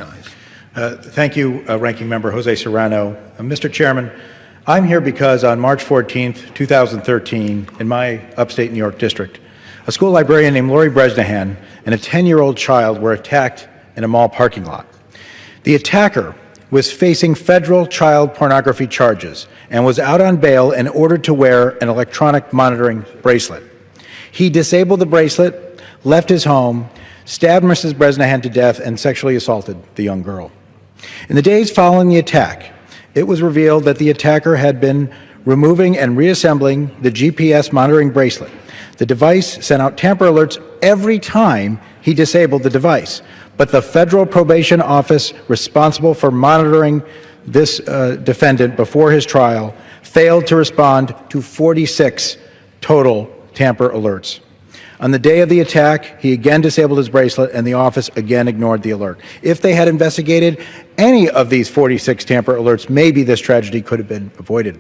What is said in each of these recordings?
recognized. Thank you, Ranking Member Jose Serrano. Mr. Chairman, I'm here because on March 14th, 2013, in my upstate New York district, a school librarian named Lori Bresnahan and a 10-year-old child were attacked in a mall parking lot. The attacker was facing federal child pornography charges and was out on bail and ordered to wear an electronic monitoring bracelet. He disabled the bracelet, left his home, stabbed Mrs. Bresnahan to death, and sexually assaulted the young girl. In the days following the attack, it was revealed that the attacker had been removing and reassembling the GPS monitoring bracelet. The device sent out tamper alerts every time he disabled the device, but the federal probation office responsible for monitoring this defendant before his trial failed to respond to 46 total tamper alerts. On the day of the attack, he again disabled his bracelet, and the office again ignored the alert. If they had investigated any of these 46 tamper alerts, maybe this tragedy could have been avoided.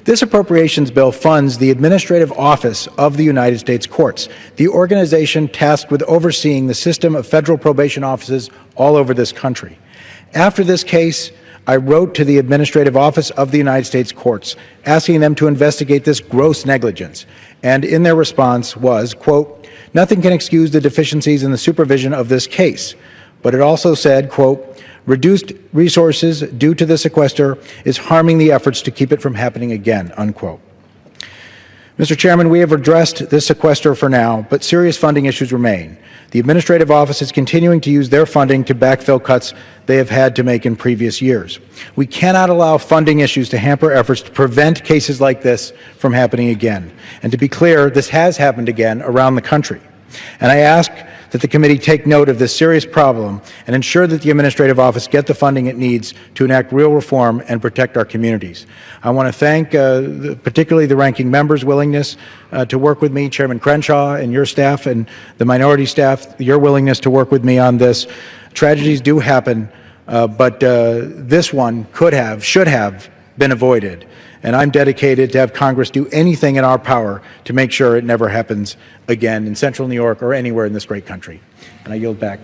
This appropriations bill funds the Administrative Office of the United States Courts, the organization tasked with overseeing the system of federal probation offices all over this country. After this case, I wrote to the Administrative Office of the United States Courts, asking them to investigate this gross negligence. And in their response was, quote, "Nothing can excuse the deficiencies in the supervision of this case." But it also said, quote, "Reduced resources due to the sequester is harming the efforts to keep it from happening again," unquote. Mr. Chairman, we have addressed this sequester for now, but serious funding issues remain. The Administrative Office is continuing to use their funding to backfill cuts they have had to make in previous years. We cannot allow funding issues to hamper efforts to prevent cases like this from happening again. And to be clear, this has happened again around the country. And I ask that the committee take note of this serious problem and ensure that the Administrative Office get the funding it needs to enact real reform and protect our communities. I want to thank particularly the ranking member's willingness to work with me, Chairman Crenshaw and your staff and the minority staff, your willingness to work with me on this. Tragedies do happen, but this one should have been avoided. And I'm dedicated to have Congress do anything in our power to make sure it never happens again in Central New York or anywhere in this great country. And I yield back.